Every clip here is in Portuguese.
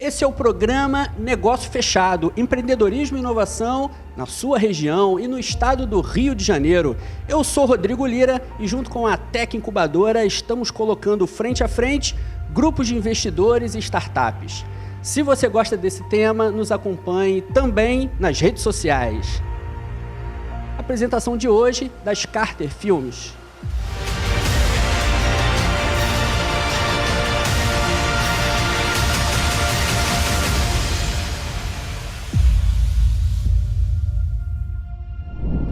Esse é o programa Negócio Fechado, empreendedorismo e inovação na sua região e no estado do Rio de Janeiro. Eu sou Rodrigo Lira e junto com a Tech Incubadora estamos colocando frente a frente grupos de investidores e startups. Se você gosta desse tema, nos acompanhe também nas redes sociais. Apresentação de hoje das Carter Filmes.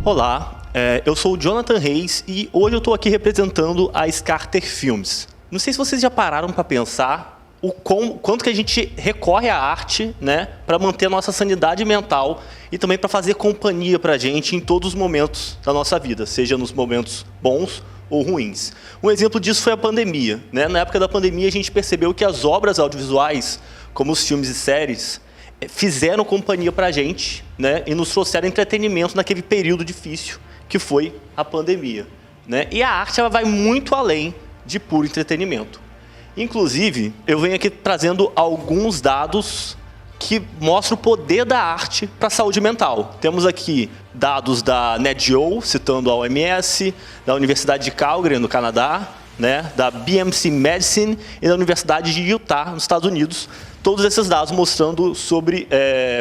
Olá, eu sou o Jonathan Reis e hoje eu estou aqui representando a Carter Filmes. Não sei se vocês já pararam para pensar quanto que a gente recorre à arte, né, para manter a nossa sanidade mental e também para fazer companhia para a gente em todos os momentos da nossa vida, seja nos momentos bons ou ruins. Um exemplo disso foi a pandemia, né? Na época da pandemia a gente percebeu que as obras audiovisuais, como os filmes e séries, fizeram companhia para a gente, né, e nos trouxeram entretenimento naquele período difícil que foi a pandemia, né? E a arte ela vai muito além de puro entretenimento. Inclusive, eu venho aqui trazendo alguns dados que mostram o poder da arte para a saúde mental. Temos aqui dados da NetGeo, citando a OMS, da Universidade de Calgary, no Canadá, né, da BMC Medicine e da Universidade de Utah, nos Estados Unidos. Todos esses dados mostrando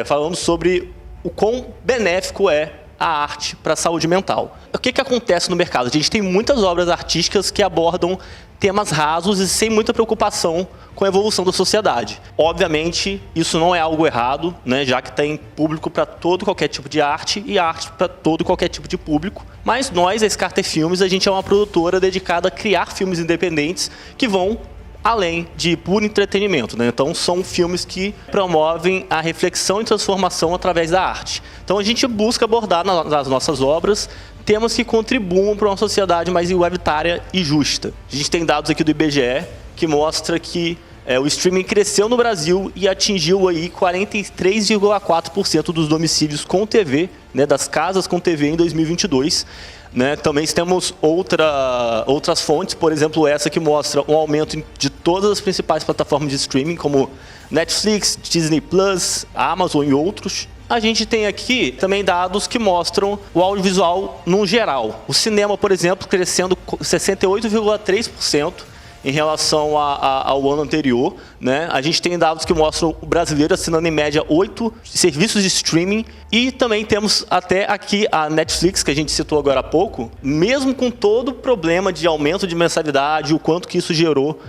falando sobre o quão benéfico é a arte para a saúde mental. O que acontece no mercado? A gente tem muitas obras artísticas que abordam temas rasos e sem muita preocupação com a evolução da sociedade. Obviamente, isso não é algo errado, né, já que tem público para todo e qualquer tipo de arte e arte para todo e qualquer tipo de público. Mas nós, a Carter Filmes, a gente é uma produtora dedicada a criar filmes independentes que vão além de puro entretenimento, né? Então, são filmes que promovem a reflexão e transformação através da arte. Então, a gente busca abordar nas nossas obras temas que contribuam para uma sociedade mais igualitária e justa. A gente tem dados aqui do IBGE que mostra que o streaming cresceu no Brasil e atingiu aí 43,4% dos domicílios com TV, né, das casas com TV em 2022. Né? Também temos outras fontes, por exemplo, essa que mostra um aumento de todas as principais plataformas de streaming, como Netflix, Disney+, Amazon e outros. A gente tem aqui também dados que mostram o audiovisual no geral. O cinema, por exemplo, crescendo 68,3% em relação ao ano anterior, né? A gente tem dados que mostram o brasileiro assinando em média 8 serviços de streaming e também temos até aqui a Netflix, que a gente citou agora há pouco, mesmo com todo o problema de aumento de mensalidade, o quanto que isso gerou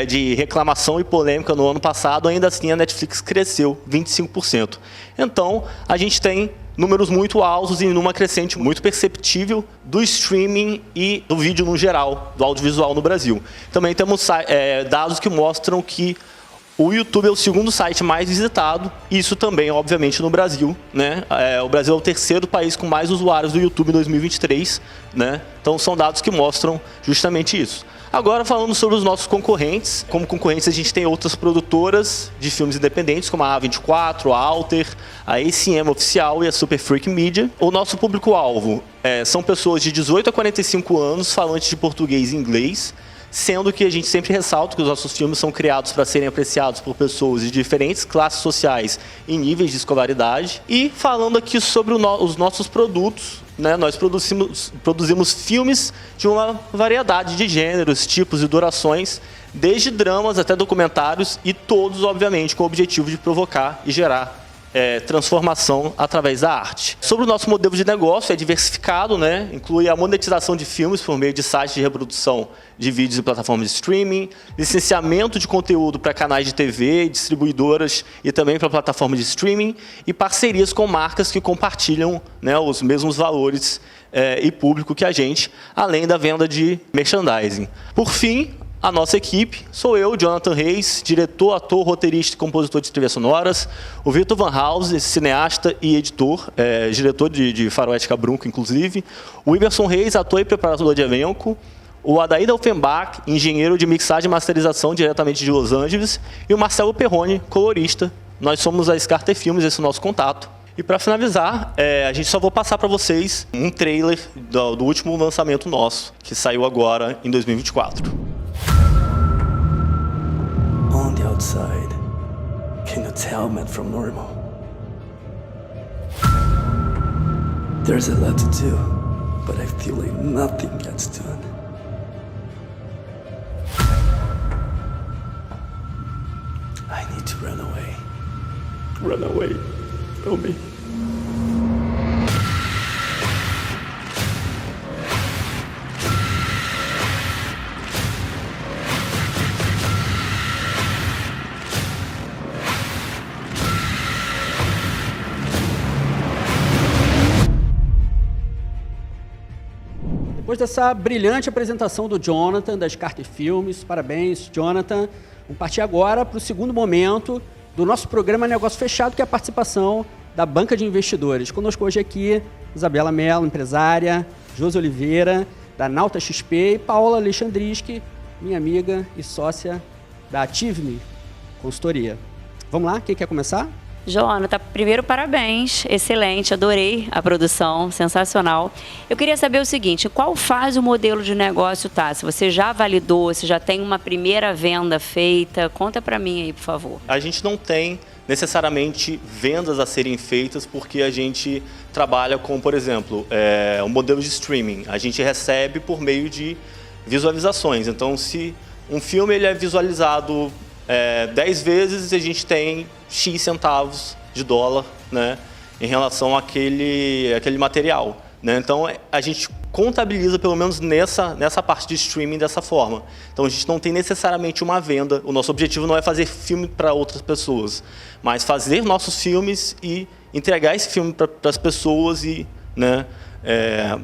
de reclamação e polêmica no ano passado, ainda assim a Netflix cresceu 25%. Então, a gente tem números muito altos e numa crescente muito perceptível do streaming e do vídeo no geral, do audiovisual no Brasil. Também temos dados que mostram que o YouTube é o segundo site mais visitado, isso também, obviamente, no Brasil, né? O Brasil é o terceiro país com mais usuários do YouTube em 2023, né? Então, são dados que mostram justamente isso. Agora, falando sobre os nossos concorrentes. Como concorrentes, a gente tem outras produtoras de filmes independentes, como a A24, a Alter, a ACM Oficial e a Super Freak Media. O nosso público-alvo são pessoas de 18 a 45 anos, falantes de português e inglês, sendo que a gente sempre ressalta que os nossos filmes são criados para serem apreciados por pessoas de diferentes classes sociais e níveis de escolaridade. E falando aqui sobre os nossos produtos, né, nós produzimos filmes de uma variedade de gêneros, tipos e durações, desde dramas até documentários, e todos, obviamente, com o objetivo de provocar e gerar transformação através da arte. Sobre o nosso modelo de negócio, é diversificado, né? Inclui a monetização de filmes por meio de sites de reprodução de vídeos e plataformas de streaming, licenciamento de conteúdo para canais de TV, distribuidoras e também para plataformas de streaming, e parcerias com marcas que compartilham, né, os mesmos valores e público que a gente, além da venda de merchandising. Por fim, a nossa equipe, sou eu, Jonathan Reis, diretor, ator, roteirista e compositor de trilhas sonoras, o Vitor Van House, cineasta e editor, diretor de Faroeste Cabrunco, inclusive, o Iberson Reis, ator e preparador de elenco, o Adair Offenbach, engenheiro de mixagem e masterização diretamente de Los Angeles, e o Marcelo Perrone, colorista. Nós somos a Carter Filmes, esse é o nosso contato. E para finalizar, a gente só vou passar para vocês um trailer do último lançamento nosso, que saiu agora em 2024. On the outside, Can you tell man from normal? There's a lot to do, but I feel like nothing gets done. I need to run away. Run away from me. Depois dessa brilhante apresentação do Jonathan, das Carter Filmes, parabéns, Jonathan. Vamos partir agora para o segundo momento do nosso programa Negócio Fechado, que é a participação da Banca de Investidores. Conosco hoje aqui, Isabela Mello, empresária, Josi Oliveira, da Nauta XP, e Paola Alexandriski, minha amiga e sócia da Ativme Consultoria. Vamos lá, quem quer começar? Jonathan, primeiro parabéns, excelente, adorei a produção, sensacional. Eu queria saber o seguinte, qual fase o modelo de negócio tá? Se você já validou, se já tem uma primeira venda feita, conta para mim aí, por favor. A gente não tem necessariamente vendas a serem feitas porque a gente trabalha com, por exemplo, um modelo de streaming. A gente recebe por meio de visualizações. Então, se um filme ele é visualizado 10 vezes, a gente tem X centavos de dólar, né, em relação àquele material, né? Então, a gente contabiliza, pelo menos nessa parte de streaming, dessa forma. Então, a gente não tem necessariamente uma venda. O nosso objetivo não é fazer filme para outras pessoas, mas fazer nossos filmes e entregar esse filme para as pessoas né,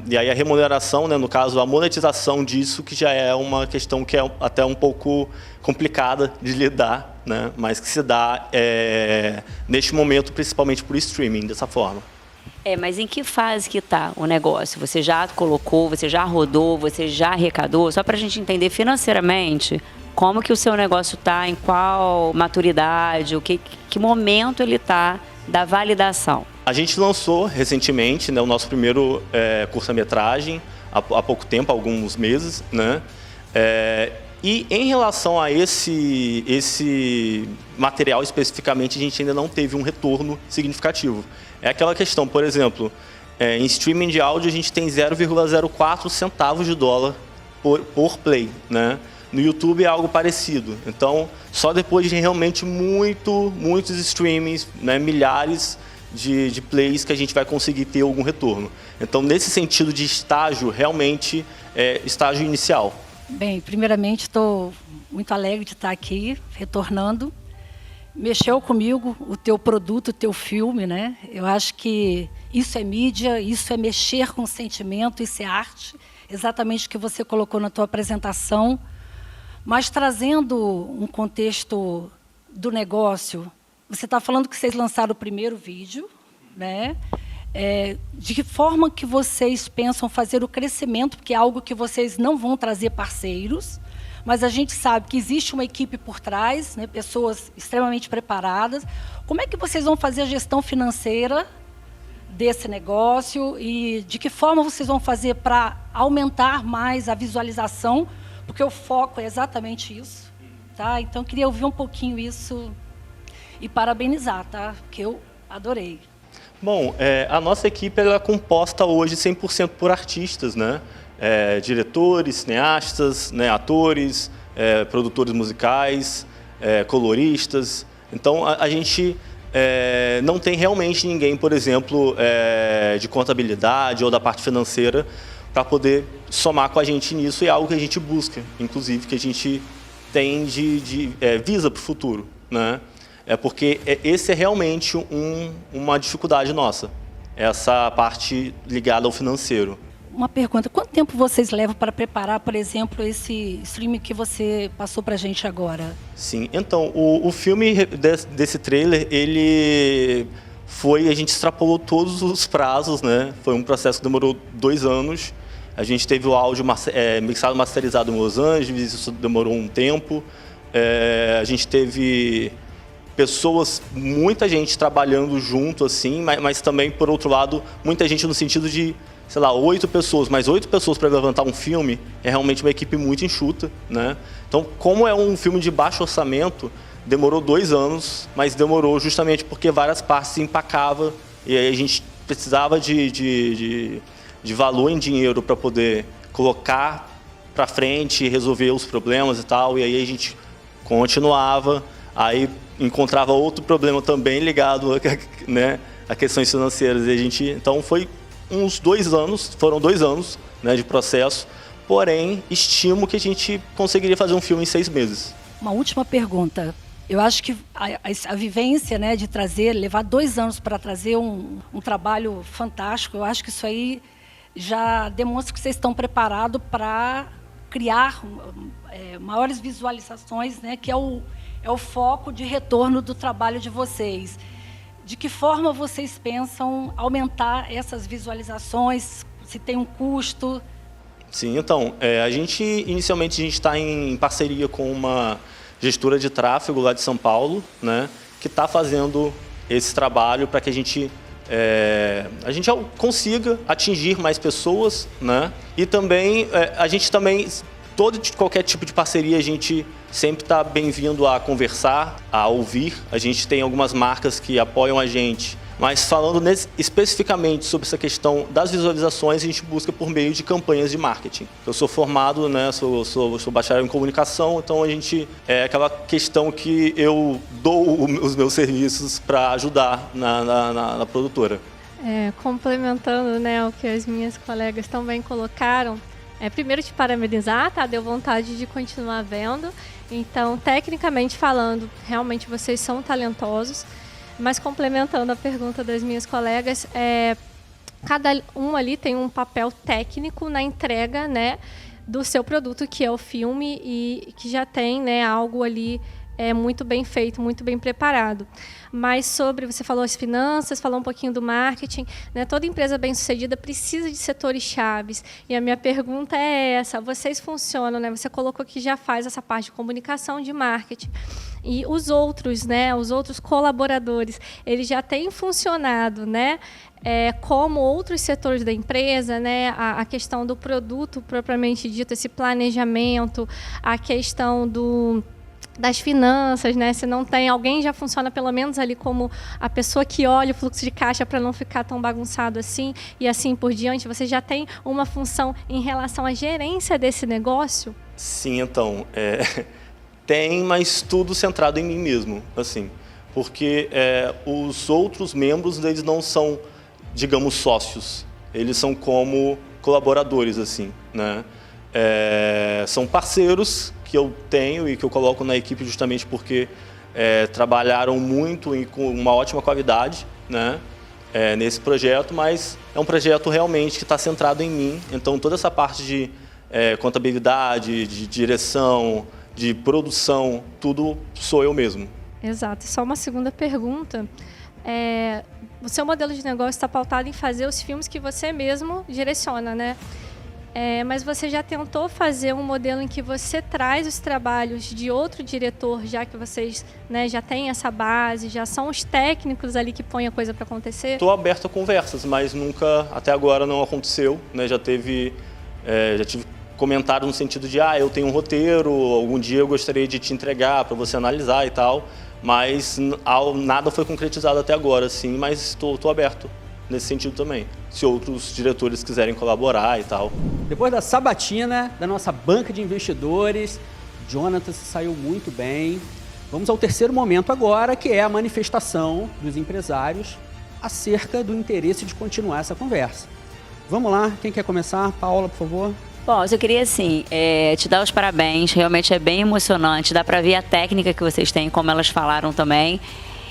e aí a remuneração, né, no caso, a monetização disso, que já é uma questão que é até um pouco complicada de lidar, né, mas que se dá neste momento, principalmente por streaming, dessa forma. Mas em que fase que está o negócio? Você já colocou, você já rodou, você já arrecadou? Só para a gente entender financeiramente como que o seu negócio está, em qual maturidade, que momento ele está da validação. A gente lançou recentemente, né, o nosso primeiro curta-metragem, há pouco tempo, há alguns meses, né? E em relação a esse material especificamente, a gente ainda não teve um retorno significativo. É aquela questão, por exemplo, em streaming de áudio a gente tem 0,04 centavos de dólar por play, né? No YouTube é algo parecido. Então, só depois de realmente muitos streamings, né, milhares de plays, que a gente vai conseguir ter algum retorno. Então, nesse sentido de estágio, realmente é estágio inicial. Bem, primeiramente estou muito alegre de estar aqui, retornando. Mexeu comigo o teu produto, o teu filme, né? Eu acho que isso é mídia, isso é mexer com sentimento, isso é arte. Exatamente o que você colocou na tua apresentação. Mas trazendo um contexto do negócio, você está falando que vocês lançaram o primeiro vídeo, né? De que forma que vocês pensam fazer o crescimento, porque é algo que vocês não vão trazer parceiros, mas a gente sabe que existe uma equipe por trás, né, pessoas extremamente preparadas. Como é que vocês vão fazer a gestão financeira desse negócio e de que forma vocês vão fazer para aumentar mais a visualização, porque o foco é exatamente isso, tá? Então, eu queria ouvir um pouquinho isso e parabenizar, tá? Que eu adorei. Bom, a nossa equipe ela é composta hoje 100% por artistas, né? Diretores, cineastas, né? Atores, produtores musicais, coloristas. Então, a gente não tem realmente ninguém, por exemplo, de contabilidade ou da parte financeira para poder somar com a gente nisso, e é algo que a gente busca, inclusive, que a gente tem visa para o futuro, né? Porque esse é realmente uma dificuldade nossa, essa parte ligada ao financeiro. Uma pergunta, quanto tempo vocês levam para preparar, por exemplo, esse streaming que você passou para a gente agora? Sim, então, o filme desse trailer, a gente extrapolou todos os prazos, né? Foi um processo que demorou 2 anos. A gente teve o áudio mixado e masterizado em Los Angeles, isso demorou um tempo. A gente teve muita gente trabalhando junto, assim, mas também, por outro lado, muita gente no sentido de, sei lá, 8 pessoas, mas 8 pessoas para levantar um filme é realmente uma equipe muito enxuta, né? Então, como é um filme de baixo orçamento, demorou 2 anos, mas demorou justamente porque várias partes se empacavam e aí a gente precisava de valor em dinheiro para poder colocar para frente, resolver os problemas e tal, e aí a gente continuava, aí encontrava outro problema também ligado, né, a questões financeiras. E a gente, então foi uns 2 anos, foram 2 anos, né, de processo, porém estimo que a gente conseguiria fazer um filme em 6 meses. Uma última pergunta. Eu acho que a vivência, né, de levar 2 anos para trazer um trabalho fantástico, eu acho que isso aí já demonstra que vocês estão preparados para criar maiores visualizações, né, que é o foco de retorno do trabalho de vocês. De que forma vocês pensam aumentar essas visualizações? Se tem um custo? Sim, então, inicialmente a gente está em parceria com uma gestora de tráfego lá de São Paulo, né, que está fazendo esse trabalho para que a gente consiga atingir mais pessoas, né, e também qualquer tipo de parceria a gente sempre está bem-vindo a conversar, a ouvir. A gente tem algumas marcas que apoiam a gente, mas falando especificamente sobre essa questão das visualizações, a gente busca por meio de campanhas de marketing. Eu sou formado, né, sou bacharel em comunicação, então a gente é aquela questão que eu dou os meus serviços para ajudar na produtora. Complementando, né, o que as minhas colegas também colocaram, primeiro te parabenizar, tá? Deu vontade de continuar vendo. Então, tecnicamente falando, realmente vocês são talentosos. Mas complementando a pergunta das minhas colegas, cada um ali tem um papel técnico na entrega, né, do seu produto, que é o filme, e que já tem, né, algo ali muito bem feito, muito bem preparado. Mas você falou as finanças, falou um pouquinho do marketing, né? Toda empresa bem-sucedida precisa de setores chaves. E a minha pergunta é essa: vocês funcionam, né? Você colocou que já faz essa parte de comunicação, de marketing. E os outros, né? Os outros colaboradores, eles já têm funcionado, né? Como outros setores da empresa, né? A questão do produto propriamente dito, esse planejamento, a questão das finanças, né? Se não tem, alguém já funciona pelo menos ali como a pessoa que olha o fluxo de caixa para não ficar tão bagunçado assim, e assim por diante. Você já tem uma função em relação à gerência desse negócio? Sim, então, tem, mas tudo centrado em mim mesmo, assim, porque os outros membros, eles não são, digamos, sócios, eles são como colaboradores, assim, né? São parceiros que eu tenho e que eu coloco na equipe justamente porque trabalharam muito e com uma ótima qualidade, né, nesse projeto, mas é um projeto realmente que está centrado em mim. Então, toda essa parte de contabilidade, de direção, de produção, tudo sou eu mesmo. Exato. E só uma segunda pergunta. O seu modelo de negócio está pautado em fazer os filmes que você mesmo direciona, né? Mas você já tentou fazer um modelo em que você traz os trabalhos de outro diretor, já que vocês, né, já têm essa base, já são os técnicos ali que põem a coisa para acontecer? Estou aberto a conversas, mas nunca, até agora, não aconteceu, né? Já tive comentário no sentido de eu tenho um roteiro, algum dia eu gostaria de te entregar para você analisar e tal, mas nada foi concretizado até agora, sim, mas estou aberto nesse sentido também, se outros diretores quiserem colaborar e tal. Depois da sabatina da nossa banca de investidores, Jonathan se saiu muito bem. Vamos ao terceiro momento agora, que é a manifestação dos empresários acerca do interesse de continuar essa conversa. Vamos lá, quem quer começar? Paula, por favor. Bom, eu queria, assim, te dar os parabéns. Realmente é bem emocionante. Dá para ver a técnica que vocês têm, como elas falaram também.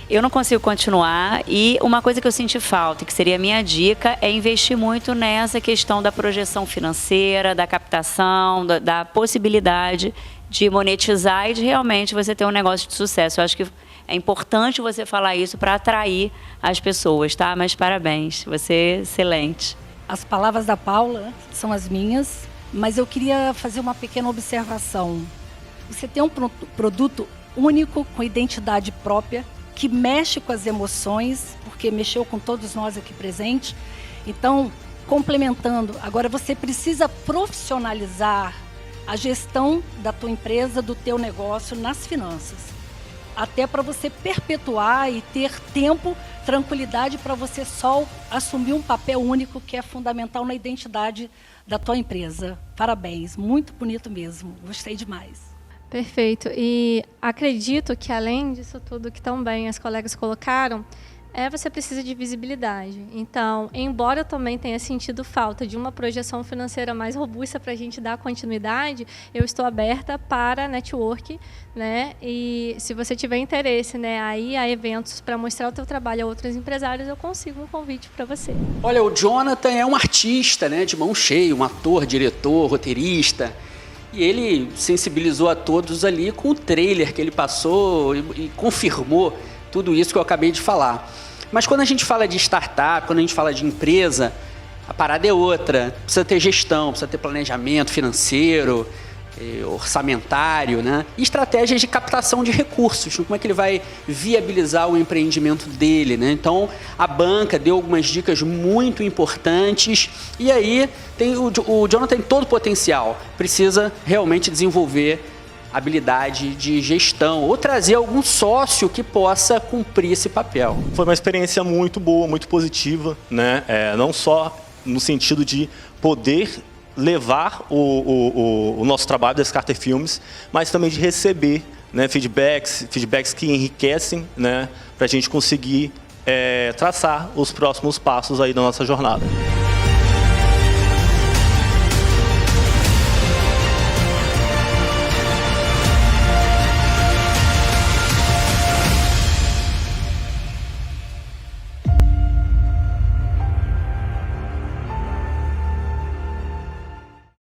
Eu não consigo continuar e uma coisa que eu senti falta, que seria a minha dica, é investir muito nessa questão da projeção financeira, da captação, da possibilidade de monetizar e de realmente você ter um negócio de sucesso. Eu acho que é importante você falar isso para atrair as pessoas, tá? Mas parabéns, você é excelente. As palavras da Paula são as minhas, mas eu queria fazer uma pequena observação. Você tem um produto único, com identidade própria, que mexe com as emoções, porque mexeu com todos nós aqui presentes. Então, complementando, agora você precisa profissionalizar a gestão da tua empresa, do teu negócio nas finanças. até para você perpetuar e ter tempo, tranquilidade para você só assumir um papel único que é fundamental na identidade da tua empresa. Parabéns, muito bonito mesmo, gostei demais. Perfeito. E acredito que, além disso tudo que também as colegas colocaram, você precisa de visibilidade. Então, embora eu também tenha sentido falta de uma projeção financeira mais robusta para a gente dar continuidade, eu estou aberta para network, né? E se você tiver interesse, né, aí a eventos para mostrar o teu trabalho a outros empresários, eu consigo um convite para você. Olha, o Jonathan é um artista, né, de mão cheia, um ator, diretor, roteirista. E ele sensibilizou a todos ali com o trailer que ele passou e confirmou tudo isso que eu acabei de falar. Mas quando a gente fala de startup, quando a gente fala de empresa, a parada é outra. Precisa ter gestão, precisa ter planejamento financeiro, orçamentário, né? E estratégias de captação de recursos. Como é que ele vai viabilizar o empreendimento dele, né? Então, a banca deu algumas dicas muito importantes. E aí, o Jonathan tem todo o potencial. Precisa realmente desenvolver habilidade de gestão ou trazer algum sócio que possa cumprir esse papel. Foi uma experiência muito boa, muito positiva, né? Não só no sentido de poder levar o nosso trabalho da Carter Filmes, mas também de receber, né, feedbacks que enriquecem, né, para a gente conseguir traçar os próximos passos aí da nossa jornada.